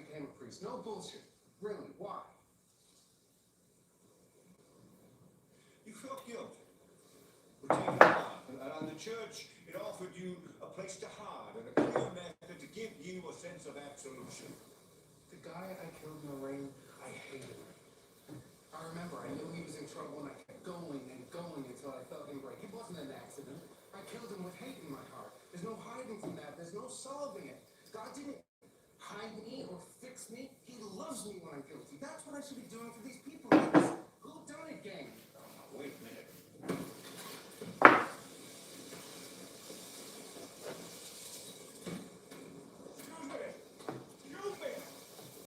became a priest. No bullshit. Really, why? You felt guilt. Were taken apart, and the church, it offered you a place to hide and a clear method to give you a sense of absolution. The guy I killed in the ring, I hated him. I remember I knew he was in trouble and I kept going and going until I felt him break. It wasn't an accident. I killed him with hate in my heart. There's no hiding from that. There's no solving it. God didn't hide me or fix me. He loves me when I'm guilty. That's what I should be doing for